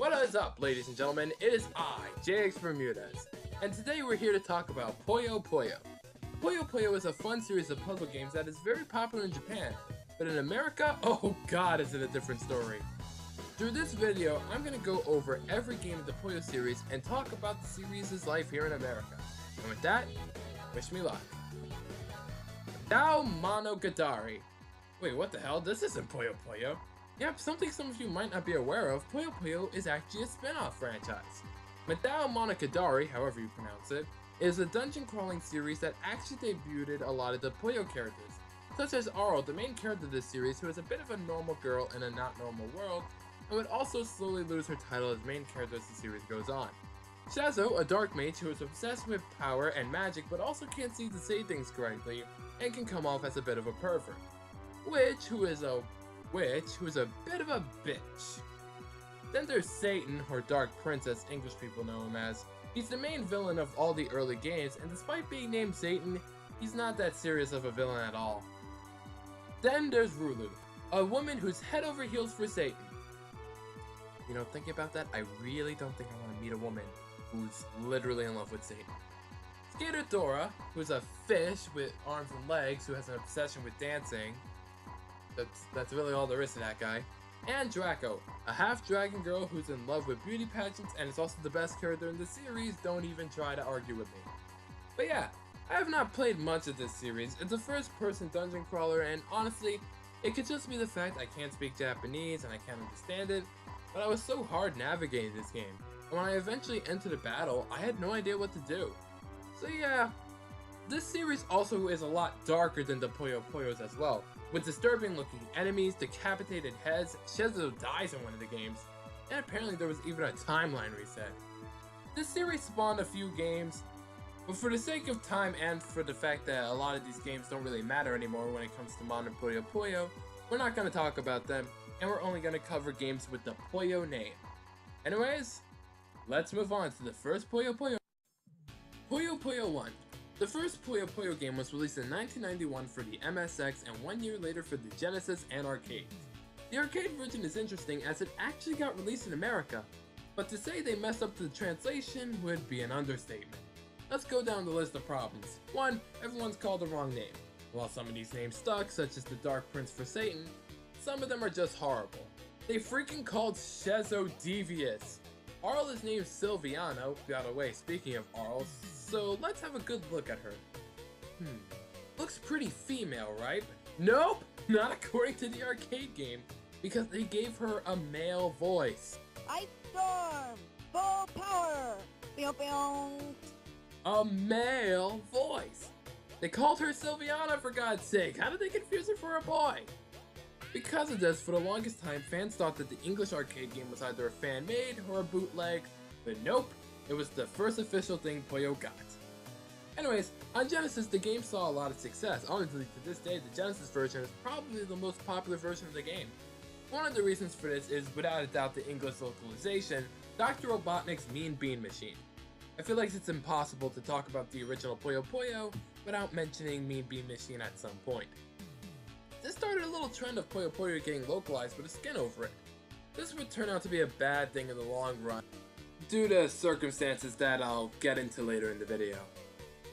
What is up, ladies and gentlemen? It is I, Jxbermudez, and today we're here to talk about Puyo Puyo. Puyo Puyo is a fun series of puzzle games that is very popular in Japan, but in America, oh god, is it a different story. Through this video, I'm going to go over every game of the Puyo series and talk about the series' life here in America. And with that, wish me luck. Dao Monogatari. Wait, what the hell? This isn't Puyo Puyo. Yep, something some of you might not be aware of, Puyo Puyo is actually a spin-off franchise. Madao Monogatari, however you pronounce it, is a dungeon crawling series that actually debuted a lot of the Puyo characters, such as Arl, the main character of this series, who is a bit of a normal girl in a not normal world, and would also slowly lose her title as main character as the series goes on. Shazo, a dark mage who is obsessed with power and magic but also can't seem to say things correctly and can come off as a bit of a pervert. Witch, who is a bit of a bitch. Then there's Satan, or Dark Prince as English people know him as. He's the main villain of all the early games, and despite being named Satan, he's not that serious of a villain at all. Then there's Rulu, a woman who's head over heels for Satan. You know, thinking about that, I really don't think I want to meet a woman who's literally in love with Satan. Skater Dora, who's a fish with arms and legs who has an obsession with dancing. That's really all there is to that guy. And Draco, a half-dragon girl who's in love with beauty pageants and is also the best character in the series. Don't even try to argue with me. But yeah, I have not played much of this series. It's a first-person dungeon crawler, and honestly, it could just be the fact I can't speak Japanese and I can't understand it, but I was so hard navigating this game, and when I eventually entered a battle, I had no idea what to do. So yeah, this series also is a lot darker than the Puyo Puyos as well, with disturbing looking enemies, decapitated heads, Shazo dies in one of the games, and apparently there was even a timeline reset. This series spawned a few games, but for the sake of time and for the fact that a lot of these games don't really matter anymore when it comes to modern Puyo Puyo, we're not going to talk about them, and we're only going to cover games with the Puyo name. Anyways, let's move on to the first Puyo Puyo. Puyo Puyo 1. The first Puyo Puyo game was released in 1991 for the MSX and 1 year later for the Genesis and arcades. The arcade version is interesting as it actually got released in America, but to say they messed up the translation would be an understatement. Let's go down the list of problems. 1. Everyone's called the wrong name. While some of these names stuck, such as the Dark Prince for Satan, some of them are just horrible. They freaking called Shazo devious. Arl is named Silviano, by the way, speaking of Arl, so let's have a good look at her. Looks pretty female, right? Nope, not according to the arcade game, because they gave her a male voice. I storm! Full power! Pew pew! A male voice! They called her Silviana for God's sake, how did they confuse her for a boy? Because of this, for the longest time, fans thought that the English arcade game was either a fan-made or a bootleg, but nope, it was the first official thing Puyo got. Anyways, on Genesis, the game saw a lot of success. Honestly, to this day, the Genesis version is probably the most popular version of the game. One of the reasons for this is, without a doubt, the English localization, Dr.Robotnik's Mean Bean Machine. I feel like it's impossible to talk about the original Puyo Puyo without mentioning Mean Bean Machine at some point. This started a little trend of Puyo Puyo getting localized with a skin over it. This would turn out to be a bad thing in the long run, due to circumstances that I'll get into later in the video.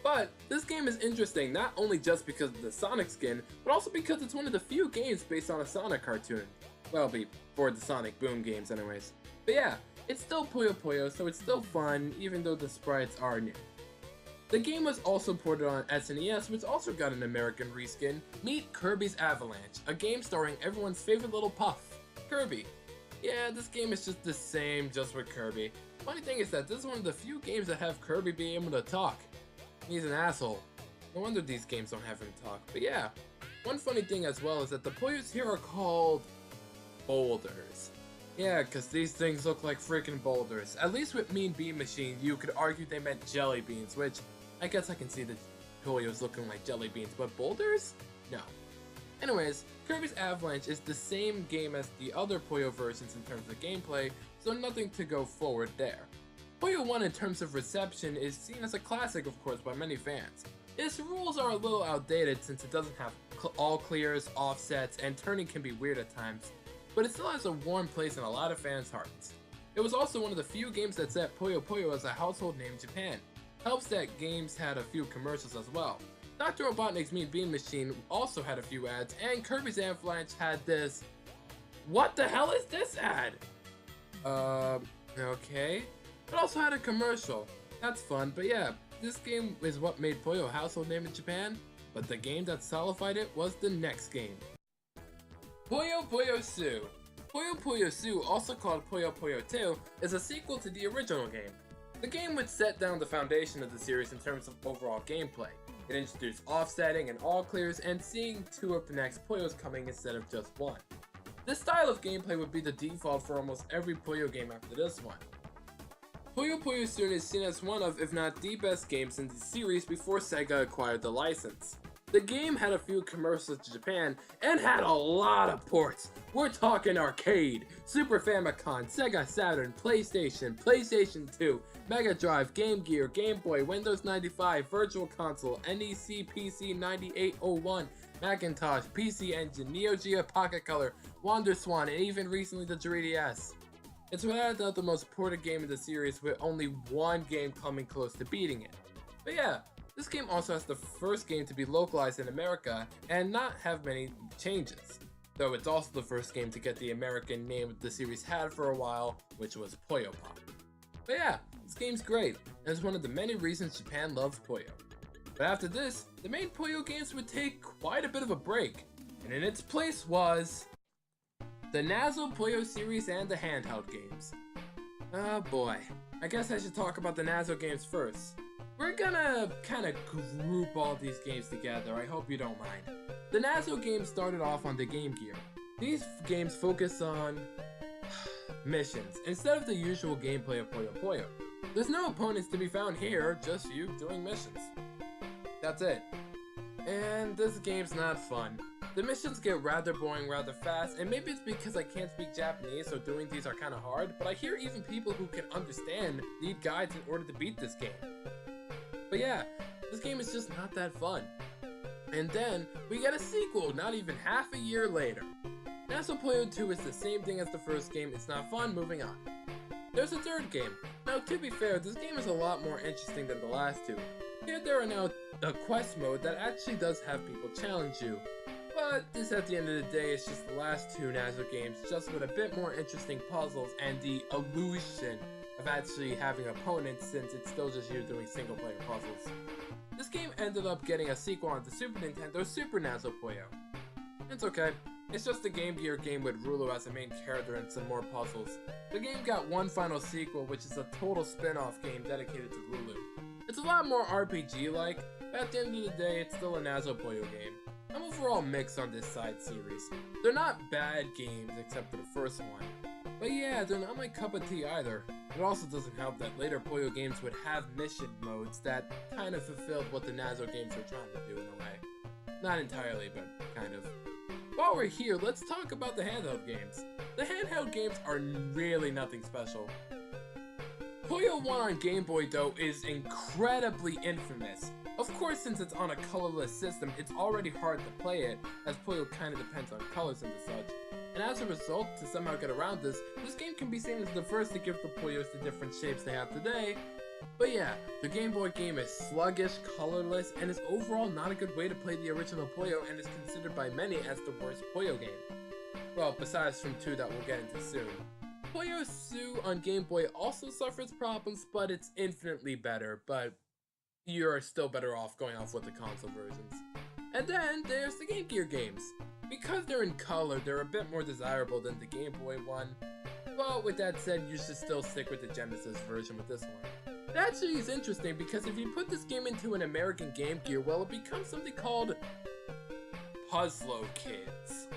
But this game is interesting not only just because of the Sonic skin, but also because it's one of the few games based on a Sonic cartoon. Well, before the Sonic Boom games anyways. But yeah, it's still Puyo Puyo, so it's still fun even though the sprites are new. The game was also ported on SNES, which also got an American reskin. Meet Kirby's Avalanche, a game starring everyone's favorite little puff, Kirby. Yeah, this game is just the same, just with Kirby. Funny thing is that this is one of the few games that have Kirby being able to talk. He's an asshole. No wonder these games don't have him talk. But yeah, one funny thing as well is that the Puyos here are called boulders. Yeah, because these things look like freaking boulders. At least with Mean Bean Machine, you could argue they meant jelly beans, which I guess I can see the Puyos looking like jelly beans, but boulders? No. Anyways, Kirby's Avalanche is the same game as the other Puyo versions in terms of gameplay, so nothing to go forward there. Puyo 1 in terms of reception is seen as a classic of course by many fans. Its rules are a little outdated since it doesn't have all clears, offsets, and turning can be weird at times, but it still has a warm place in a lot of fans' hearts. It was also one of the few games that set Puyo Puyo as a household name in Japan. Helps that games had a few commercials as well. Dr.Robotnik's Mean Bean Machine also had a few ads, and Kirby's Avalanche had this... What the hell is this ad? Okay. It also had a commercial. That's fun, but yeah, this game is what made Puyo a household name in Japan, but the game that solidified it was the next game. Puyo Puyo Su. Puyo Puyo Su, also called Puyo Puyo 2, is a sequel to the original game. The game would set down the foundation of the series in terms of overall gameplay. It introduced offsetting and all clears and seeing 2 of the next Puyos coming instead of just 1. This style of gameplay would be the default for almost every Puyo game after this one. Puyo Puyo Su is seen as one of, if not the best games in the series before Sega acquired the license. The game had a few commercials to Japan and had a lot of ports. We're talking arcade, Super Famicom, Sega Saturn, PlayStation, PlayStation 2, Mega Drive, Game Gear, Game Boy, Windows 95, Virtual Console, NEC, PC 9801, Macintosh, PC Engine, Neo Geo Pocket Color, WonderSwan, and even recently the 3DS. It's without doubt the most ported game in the series, with only one game coming close to beating it. But yeah, this game also has the first game to be localized in America and not have many changes, though it's also the first game to get the American name the series had for a while, which was Puyo Pop. But yeah, this game's great, and it's one of the many reasons Japan loves Puyo. But after this, the main Puyo games would take quite a bit of a break, and in its place was the Nazo Puyo series and the handheld games. Oh boy, I guess I should talk about the Nazo games first. We're gonna kinda group all these games together, I hope you don't mind. The Nazo games started off on the Game Gear. These games focus on missions, instead of the usual gameplay of Puyo Puyo. There's no opponents to be found here, just you doing missions. That's it. And this game's not fun. The missions get rather boring rather fast, and maybe it's because I can't speak Japanese, so doing these are kinda hard, but I hear even people who can understand need guides in order to beat this game. But yeah, this game is just not that fun. And then, we get a sequel not even half a year later. Nazo Puyo 2 is the same thing as the first game, it's not fun, moving on. There's a third game. Now to be fair, this game is a lot more interesting than the last two. Here there are now a quest mode that actually does have people challenge you. But this at the end of the day is just the last two Nazo games, just with a bit more interesting puzzles and the illusion of actually having opponents, since it's still just you doing single player puzzles. This game ended up getting a sequel on the Super Nintendo, Super Nazo Puyo. It's okay. It's just a Game Gear game with Rulu as a main character and some more puzzles. The game got one final sequel, which is a total spin-off game dedicated to Rulu. It's a lot more RPG-like, but at the end of the day, it's still a Nazo Puyo game. I'm overall mixed on this side series. They're not bad games except for the first one. But yeah, they're not my cup of tea either. It also doesn't help that later Puyo games would have mission modes that kind of fulfilled what the Nazo games were trying to do in a way. Not entirely, but kind of. While we're here, let's talk about the handheld games. The handheld games are really nothing special. Puyo 1 on Game Boy though is incredibly infamous. Of course, since it's on a colorless system, it's already hard to play it, as Puyo kinda depends on colors and such. And as a result, to somehow get around this game can be seen as the first to give the Puyos the different shapes they have today. But yeah, the Game Boy game is sluggish, colorless, and is overall not a good way to play the original Puyo, and is considered by many as the worst Puyo game. Well, besides from 2 that we'll get into soon. Puyo Su on Game Boy also suffers problems, but it's infinitely better, but you're still better off going off with the console versions. And then there's the Game Gear games. Because they're in color, they're a bit more desirable than the Game Boy one. But with that said, you should still stick with the Genesis version with this one. It actually is interesting because if you put this game into an American Game Gear, well, it becomes something called Puzzlo Kids.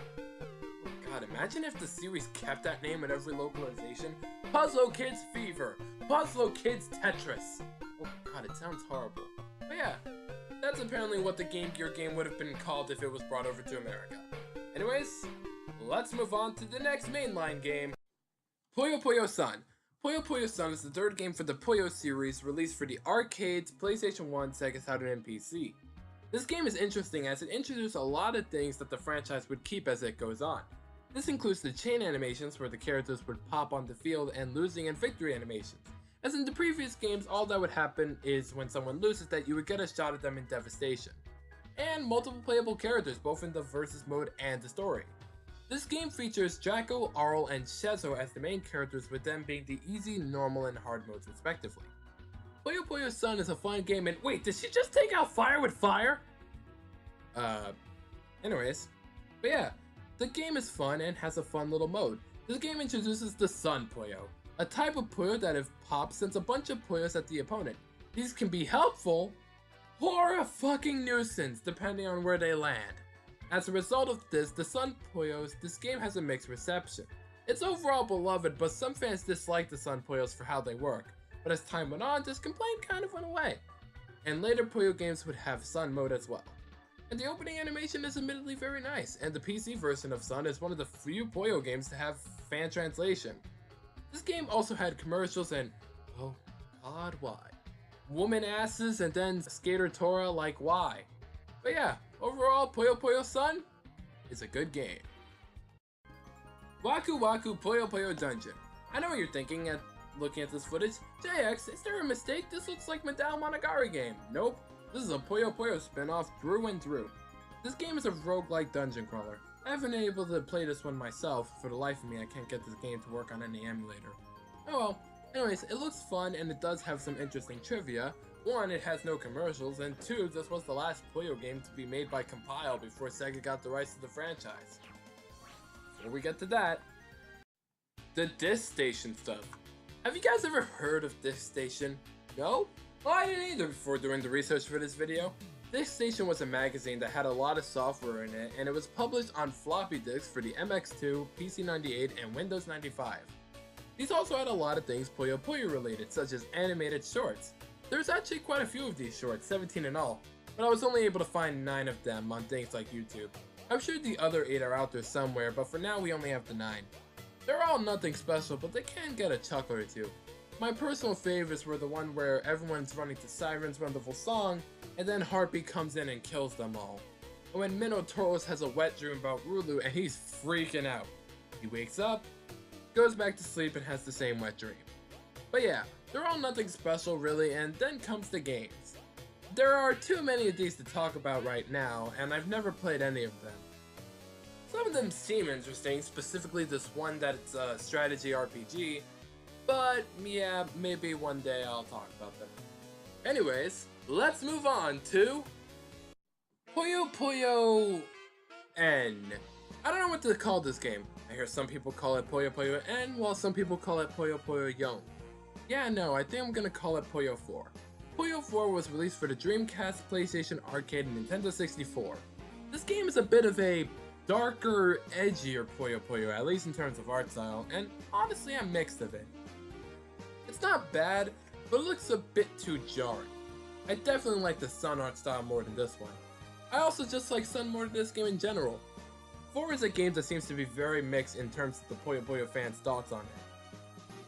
Oh god, imagine if the series kept that name in every localization. Puzzlo Kids Fever, Puzzlo Kids Tetris. Oh god, it sounds horrible. But yeah, that's apparently what the Game Gear game would have been called if it was brought over to America. Anyways, let's move on to the next mainline game, Puyo Puyo Sun. Puyo Puyo Sun is the third game for the Puyo series, released for the arcades, PlayStation 1, Sega Saturn, and PC. This game is interesting as it introduced a lot of things that the franchise would keep as it goes on. This includes the chain animations where the characters would pop on the field and losing and victory animations. As in the previous games, all that would happen is when someone loses that you would get a shot at them in devastation. And multiple playable characters both in the versus mode and the story. This game features Draco, Arl, and Shezo as the main characters, with them being the easy, normal, and hard modes respectively. Puyo Puyo Sun is a fun game and wait, did she just take out fire with fire? Anyways. But yeah, the game is fun and has a fun little mode. This game introduces the Sun Puyo, a type of Puyo that if popped sends a bunch of Puyos at the opponent. These can be helpful or a fucking nuisance depending on where they land. As a result of this, the Sun Puyos, this game has a mixed reception. It's overall beloved, but some fans dislike the Sun Puyos for how they work. But as time went on, this complaint kind of went away. And later Puyo games would have Sun mode as well. And the opening animation is admittedly very nice, and the PC version of Sun is one of the few Puyo games to have fan translation. This game also had commercials and, oh god, why? Woman asses and then Skater Tora, like why? But yeah, overall Puyo Puyo Sun is a good game. Waku Waku Puyo Puyo Dungeon. I know what you're thinking at looking at this footage. JX, is there a mistake? This looks like Madao Monogatari game. Nope. This is a Puyo Puyo spin-off through and through. This game is a roguelike dungeon crawler. I haven't been able to play this one myself. For the life of me, I can't get this game to work on any emulator. Oh well. Anyways, it looks fun and it does have some interesting trivia. 1, it has no commercials, and 2, this was the last Puyo game to be made by Compile before Sega got the rights to the franchise. Before we get to that, the Disk Station stuff. Have you guys ever heard of Disk Station? No? Well, I didn't either before doing the research for this video. Disk Station was a magazine that had a lot of software in it, and it was published on floppy disks for the MX2, PC98, and Windows 95. These also had a lot of things Puyo Puyo related, such as animated shorts. There's actually quite a few of these shorts, 17 in all, but I was only able to find 9 of them on things like YouTube. I'm sure the other 8 are out there somewhere, but for now we only have the 9. They're all nothing special, but they can get a chuckle or two. My personal favorites were the one where everyone's running to Siren's wonderful song, and then Heartbeat comes in and kills them all. And when Minotaurus has a wet dream about Rulu and he's freaking out. He wakes up, goes back to sleep, and has the same wet dream. But yeah, they're all nothing special really, and then comes the games. There are too many of these to talk about right now, and I've never played any of them. Some of them seem interesting, specifically this one that's a strategy RPG, but yeah, maybe one day I'll talk about them. Anyways, let's move on to Puyo Puyo N. I don't know what to call this game. I hear some people call it Puyo Puyo N, while some people call it Puyo Puyo Young. Yeah, no, I think I'm gonna call it Puyo 4. Puyo 4 was released for the Dreamcast, PlayStation Arcade, and Nintendo 64. This game is a bit of a darker, edgier Puyo Puyo, at least in terms of art style, and honestly I'm mixed of it. It's not bad, but it looks a bit too jarring. I definitely like the Sun art style more than this one. I also just like Sun more than this game in general. 4 is a game that seems to be very mixed in terms of the Puyo Puyo fans' thoughts on it.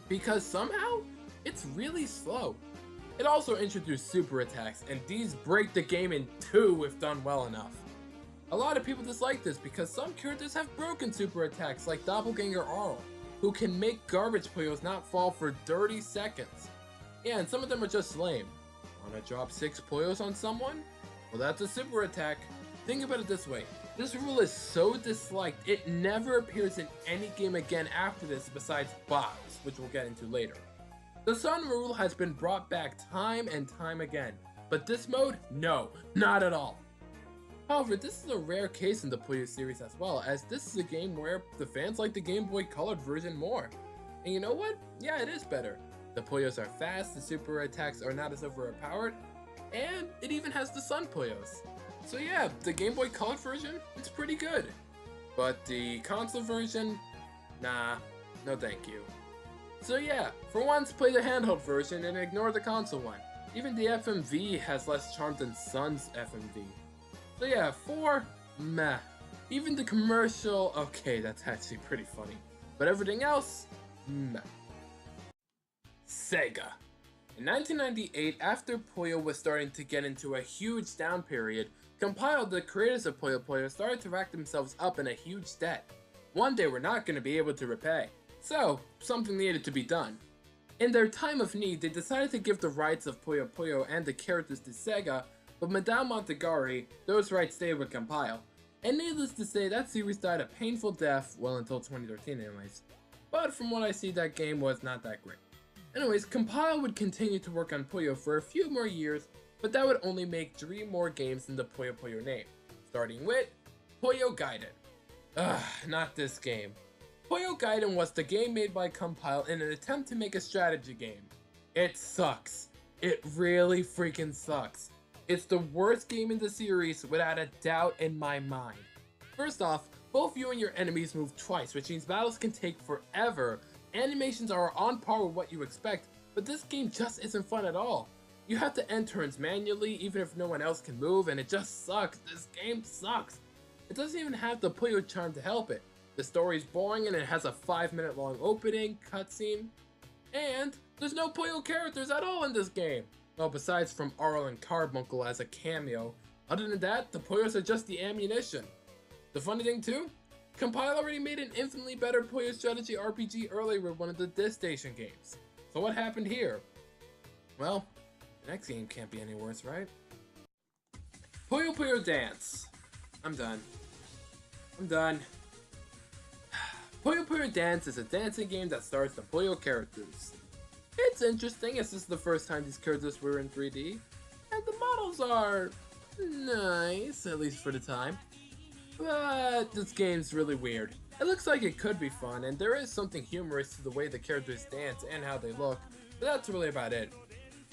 Because somehow, it's really slow. It also introduced super attacks, and these break the game in 2 if done well enough. A lot of people dislike this because some characters have broken super attacks like Doppelganger Arl, who can make garbage Puyos not fall for 30 seconds. Yeah, and some of them are just lame. Wanna drop 6 Puyos on someone? Well, that's a super attack. Think about it this way. This rule is so disliked, it never appears in any game again after this besides bots, which we'll get into later. The Sun rule has been brought back time and time again, but this mode, no, not at all. However, this is a rare case in the Puyo series as well, as this is a game where the fans like the Game Boy Colored version more. And you know what? Yeah, it is better. The Puyos are fast, the super attacks are not as overpowered, and it even has the Sun Puyos. So yeah, the Game Boy Color version, it's pretty good. But the console version, nah, no thank you. So yeah, for once play the handheld version and ignore the console one. Even the FMV has less charm than Sun's FMV. So yeah, 4, meh. Even the commercial, okay, that's actually pretty funny. But everything else, meh. Sega. In 1998, after Puyo was starting to get into a huge down period, Compile, the creators of Puyo Puyo, started to rack themselves up in a huge debt. one they were not going to be able to repay. So, something needed to be done. In their time of need, they decided to give the rights of Puyo Puyo and the characters to Sega, but Madame Montegari, those rights stayed with Compile. And needless to say, that series died a painful death, well until 2013 anyways. But from what I see, that game was not that great. Anyways, Compile would continue to work on Puyo for a few more years, but that would only make 3 more games in the Puyo Puyo name, starting with Puyo Gaiden. Ugh, not this game. Puyo Gaiden was the game made by Compile in an attempt to make a strategy game. It sucks. It really freaking sucks. It's the worst game in the series without a doubt in my mind. First off, both you and your enemies move twice, which means battles can take forever. Animations are on par with what you expect, but this game just isn't fun at all. You have to end turns manually even if no one else can move, and it just sucks. This game sucks. It doesn't even have the Puyo charm to help it. The story's boring and it has a 5-minute long opening cutscene, and there's no Puyo characters at all in this game. Well, besides from Arl and Carbuncle as a cameo. Other than that, the Puyos are just the ammunition. The funny thing too, Compile already made an infinitely better Puyo strategy RPG earlier with one of the Disk Station games. So what happened here? Well, the next game can't be any worse, right? Puyo Puyo Dance. I'm done. Puyo Puyo Dance is a dancing game that stars the Puyo characters. It's interesting as this is the first time these characters were in 3D, and the models are nice, at least for the time. But this game's really weird. It looks like it could be fun, and there is something humorous to the way the characters dance and how they look, but that's really about it.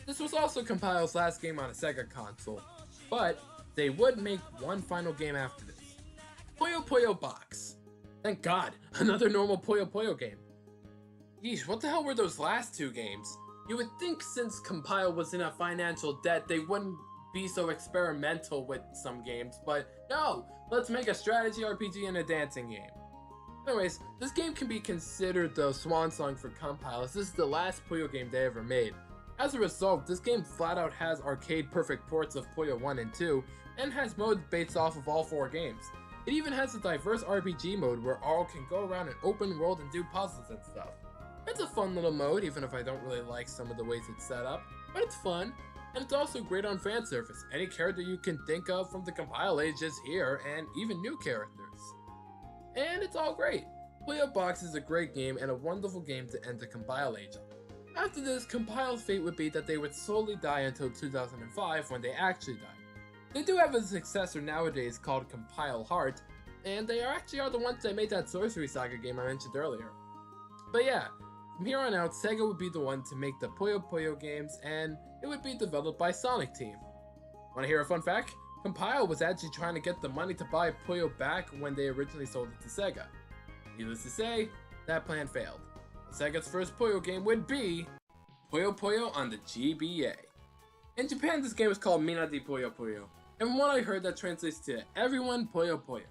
This was also Compile's last game on a Sega console, but they would make one final game after this. Puyo Puyo Box. Thank God, another normal Puyo Puyo game. Yeesh, what the hell were those last 2 games? You would think since Compile was in a financial debt, they wouldn't be so experimental with some games, but no, let's make a strategy RPG and a dancing game. Anyways, this game can be considered the swan song for Compile, as this is the last Puyo game they ever made. As a result, this game flat out has arcade perfect ports of Puyo 1 and 2, and has modes based off of all 4 games. It even has a diverse RPG mode where Arl can go around an open world and do puzzles and stuff. It's a fun little mode, even if I don't really like some of the ways it's set up, but it's fun, and it's also great on fan service. Any character you can think of from the Compile age is here, and even new characters. And it's all great. Puyo Box is a great game and a wonderful game to end the Compile age on. After this, Compile's fate would be that they would slowly die until 2005 when they actually died. They do have a successor nowadays called Compile Heart, and they actually are the ones that made that Sorcery Saga game I mentioned earlier. But yeah, from here on out, Sega would be the one to make the Puyo Puyo games, and it would be developed by Sonic Team. Wanna hear a fun fact? Compile was actually trying to get the money to buy Puyo back when they originally sold it to Sega. Needless to say, that plan failed. Sega's first Puyo game would be Puyo Puyo on the GBA. In Japan, this game is called Minadi Puyo Puyo, and from what I heard, that translates to Everyone Puyo Puyo.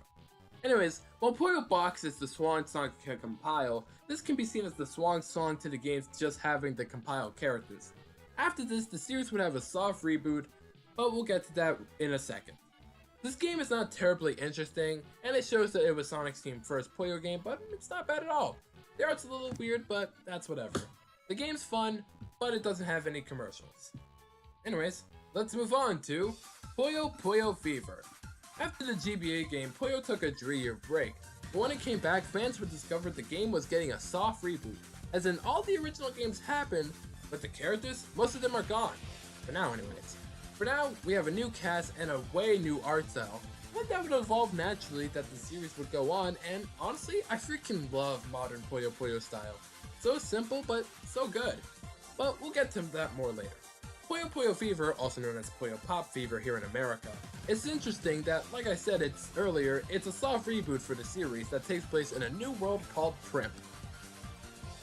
Anyways, while Puyo Box is the swan song to Compile, this can be seen as the swan song to the games just having the Compile characters. After this, the series would have a soft reboot, but we'll get to that in a second. This game is not terribly interesting, and it shows that it was Sonic's Team's first Puyo game, but it's not bad at all. The art's a little weird, but that's whatever. The game's fun, but it doesn't have any commercials. Anyways, let's move on to Puyo Puyo Fever. After the GBA game, Puyo took a 3-year break, but when it came back, fans would discover the game was getting a soft reboot, as in all the original games happened, but the characters, most of them are gone. For now anyways. For now, we have a new cast and a way new art style, and that would evolve naturally that the series would go on, and honestly, I freaking love modern Puyo Puyo style. So simple, but so good. But we'll get to that more later. Puyo Puyo Fever, also known as Puyo Pop Fever here in America. It's interesting that, like I said earlier, it's a soft reboot for the series that takes place in a new world called Primp.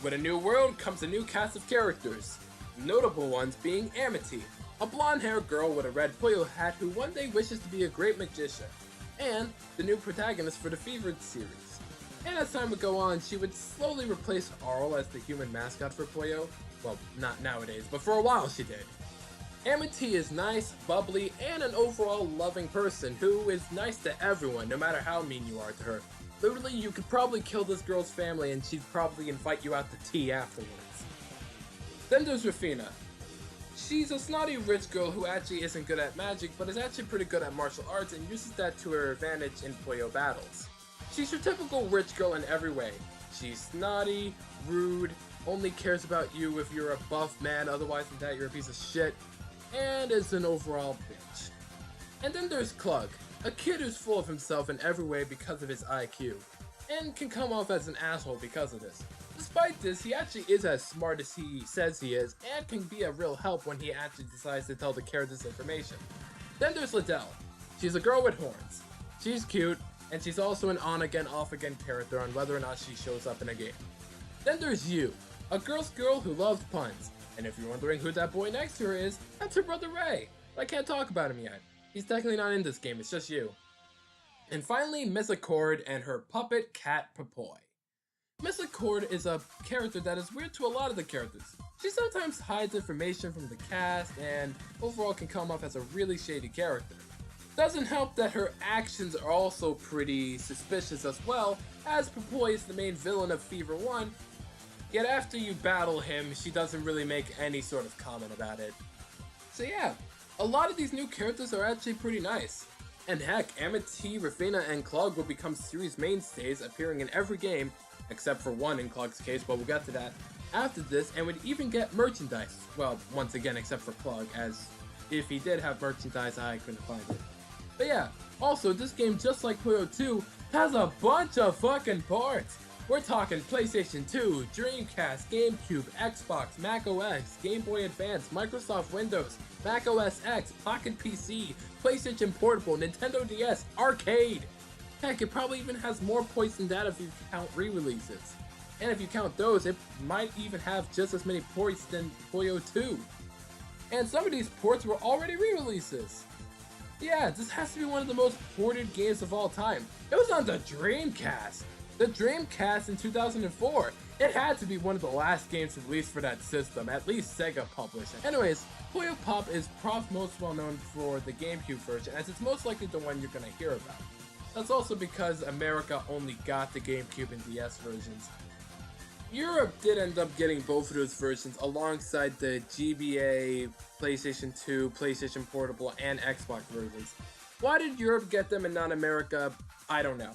With a new world comes a new cast of characters, notable ones being Amity, a blonde-haired girl with a red Puyo hat who one day wishes to be a great magician, and the new protagonist for the Fevered series. And as time would go on, she would slowly replace Arl as the human mascot for Puyo. Well, not nowadays, but for a while she did. Amity is nice, bubbly, and an overall loving person who is nice to everyone, no matter how mean you are to her. Literally, you could probably kill this girl's family and she'd probably invite you out to tea afterwards. Then there's Rafina. She's a snotty rich girl who actually isn't good at magic, but is actually pretty good at martial arts and uses that to her advantage in Puyo battles. She's your typical rich girl in every way. She's snotty, rude, only cares about you if you're a buff man, otherwise than that you're a piece of shit, and is an overall bitch. And then there's Klug, a kid who's full of himself in every way because of his IQ, and can come off as an asshole because of this. Despite this, he actually is as smart as he says he is, and can be a real help when he actually decides to tell the characters information. Then there's Liddell. She's a girl with horns. She's cute, and she's also an on-again, off-again character on whether or not she shows up in a game. Then there's Yu, a girl's girl who loves puns, and if you're wondering who that boy next to her is, that's her brother Ray. I can't talk about him yet. He's technically not in this game, it's just Yu. And finally, Miss Accord and her puppet cat Papoy. Miss Accord is a character that is weird to a lot of the characters. She sometimes hides information from the cast and overall can come off as a really shady character. Doesn't help that her actions are also pretty suspicious as well, as Papoy is the main villain of Fever 1, yet after you battle him, she doesn't really make any sort of comment about it. So yeah, a lot of these new characters are actually pretty nice. And heck, Amity, Rafina, and Klug will become series mainstays, appearing in every game, except for one in Klug's case, but we'll get to that after this, and would even get merchandise. Well, once again, except for Klug, as if he did have merchandise, I couldn't find it. But yeah, also, this game, just like Puyo 2, has a bunch of fucking ports! We're talking PlayStation 2, Dreamcast, GameCube, Xbox, Mac OS, Game Boy Advance, Microsoft Windows, Mac OS X, Pocket PC, PlayStation Portable, Nintendo DS, Arcade! Heck, it probably even has more ports than that if you count re-releases. And if you count those, it might even have just as many ports than Puyo 2. And some of these ports were already re-releases. Yeah, this has to be one of the most ported games of all time. It was on the Dreamcast! The Dreamcast in 2004. It had to be one of the last games released for that system, at least Sega published it. Anyways, Puyo Pop is most well known for the GameCube version, as it's most likely the one you're gonna hear about. That's also because America only got the GameCube and DS versions. Europe did end up getting both of those versions alongside the GBA, PlayStation 2, PlayStation Portable, and Xbox versions. Why did Europe get them and not America? I don't know.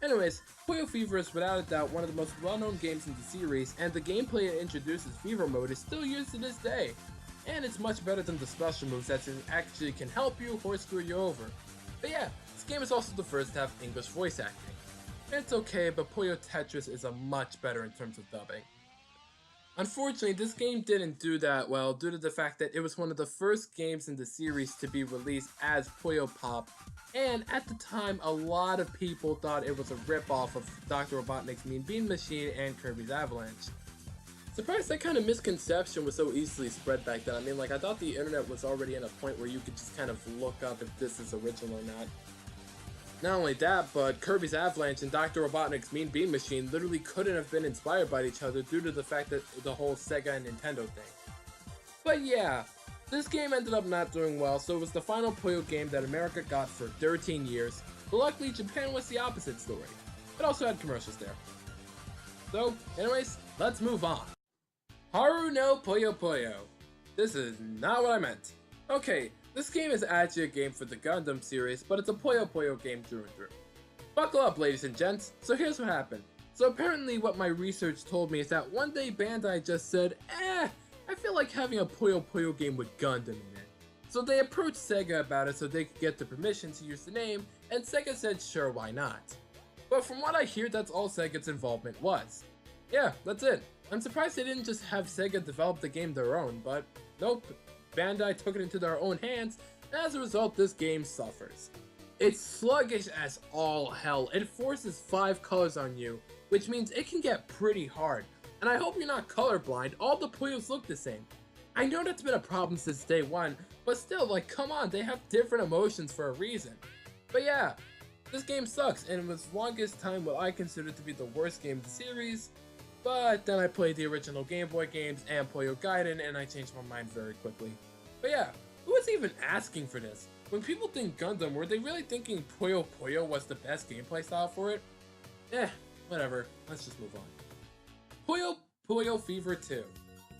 Anyways, Puyo Fever is without a doubt one of the most well-known games in the series, and the gameplay it introduces, Fever Mode, is still used to this day. And it's much better than the special moves that actually can help you or screw you over. But yeah, this game is also the first to have English voice acting. It's okay, but Puyo Tetris is a much better in terms of dubbing. Unfortunately, this game didn't do that well due to the fact that it was one of the first games in the series to be released as Puyo Pop, and at the time a lot of people thought it was a rip-off of Dr.Robotnik's Mean Bean Machine and Kirby's Avalanche. Surprised that kind of misconception was so easily spread back then. I mean, like, I thought the internet was already at a point where you could just kind of look up if this is original or not. Not only that, but Kirby's Avalanche and Dr. Robotnik's Mean Bean Machine literally couldn't have been inspired by each other due to the fact that the whole Sega and Nintendo thing. But yeah, this game ended up not doing well, so it was the final Puyo game that America got for 13 years, but luckily Japan was the opposite story. It also had commercials there. So, anyways, let's move on. Haru no Puyo Puyo. This is not what I meant. Okay, this game is actually a game for the Gundam series, but it's a Puyo Puyo game through and through. Buckle up, ladies and gents. So here's what happened. So apparently what my research told me is that one day Bandai just said, I feel like having a Puyo Puyo game with Gundam in it. So they approached Sega about it so they could get the permission to use the name, and Sega said sure, why not. But from what I hear, that's all Sega's involvement was. Yeah, that's it. I'm surprised they didn't just have Sega develop the game their own, but nope. Bandai took it into their own hands, and as a result, this game suffers. It's sluggish as all hell. It forces 5 colors on you, which means it can get pretty hard. And I hope you're not colorblind, all the Puyos look the same. I know that's been a problem since day one, but still, like, come on, they have different emotions for a reason. But yeah, this game sucks, and it was longest time what I consider to be the worst game of the series. But then I played the original Game Boy games and Puyo Gaiden, and I changed my mind very quickly. But yeah, who was even asking for this? When people think Gundam, were they really thinking Puyo Puyo was the best gameplay style for it? Whatever. Let's just move on. Puyo Puyo Fever 2.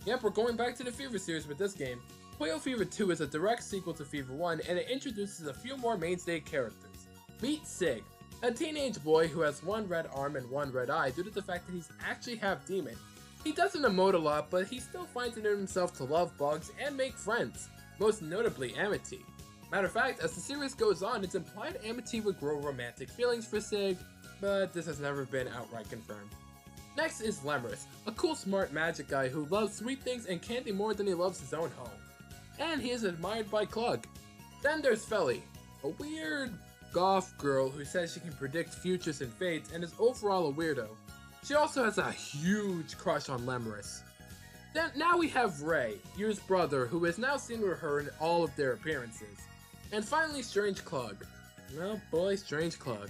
Yep, we're going back to the Fever series with this game. Puyo Fever 2 is a direct sequel to Fever 1, and it introduces a few more mainstay characters. Meet Sig, a teenage boy who has one red arm and one red eye due to the fact that he's actually half demon. He doesn't emote a lot, but he still finds it in himself to love bugs and make friends, most notably Amity. Matter of fact, as the series goes on, it's implied Amity would grow romantic feelings for Sig, but this has never been outright confirmed. Next is Lemurus, a cool smart magic guy who loves sweet things and candy more than he loves his own home. And he is admired by Klug. Then there's Feli, a weird goth girl who says she can predict futures and fates and is overall a weirdo. She also has a huge crush on Lemurus. Then now we have Ray, Yu's brother, who is now seen with her in all of their appearances. And finally Strange Klug. Oh boy, Strange Klug.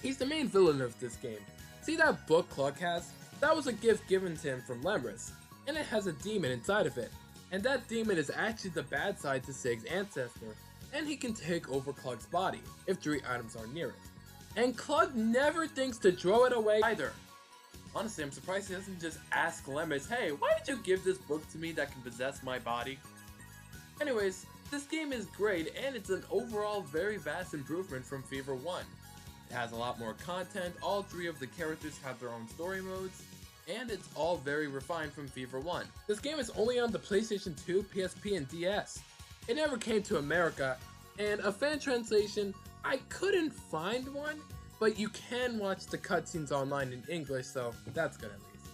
He's the main villain of this game. See that book Klug has? That was a gift given to him from Lemurus, and it has a demon inside of it. And that demon is actually the bad side to Sig's ancestor, and he can take over Klug's body, if 3 items are near it. And Klug never thinks to throw it away either. Honestly, I'm surprised he doesn't just ask Lemurus, hey, why did you give this book to me that can possess my body? Anyways, this game is great, and it's an overall very vast improvement from Fever 1. It has a lot more content, all 3 of the characters have their own story modes, and it's all very refined from Fever 1. This game is only on the PlayStation 2, PSP, and DS. It never came to America, and a fan translation, I couldn't find one, but you can watch the cutscenes online in English, so that's good at least.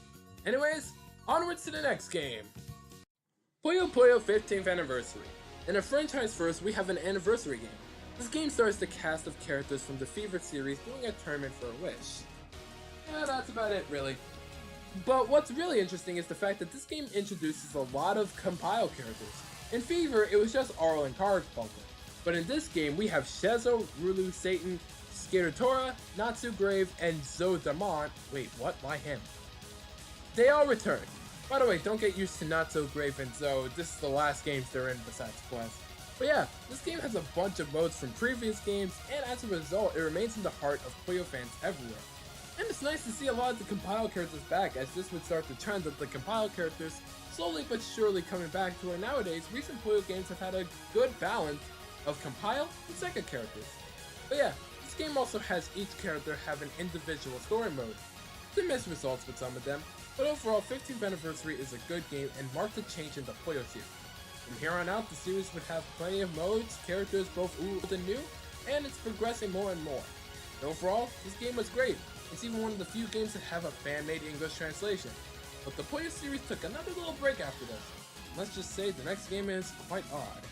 Anyways, onwards to the next game! Puyo Puyo 15th Anniversary. In a franchise first, we have an anniversary game. This game stars the cast of characters from the Fever series doing a tournament for a wish. Yeah, that's about it, really. But what's really interesting is the fact that this game introduces a lot of compile characters. In Fever, it was just Arl and Carbuncle. But in this game, we have Shezo, Rulu, Satan, Skiratora, Natsu Grave, and Zodamon. Wait, what? Why him? They all return. By the way, don't get used to Natsu Grave and Zo. This is the last games they're in besides Quest. But yeah, this game has a bunch of modes from previous games, and as a result, it remains in the heart of Puyo fans everywhere. And it's nice to see a lot of the compile characters back, as this would start the trend of the compile characters slowly but surely coming back to where nowadays recent Puyo games have had a good balance of compile and second characters. But yeah, this game also has each character have an individual story mode. They miss results with some of them, but overall 15th Anniversary is a good game and marked a change in the Puyo series. From here on out, the series would have plenty of modes, characters both old and new, and it's progressing more and more. And overall, this game was great. It's even one of the few games that have a fan-made English translation. But the Puyo series took another little break after this. Let's just say the next game is quite odd.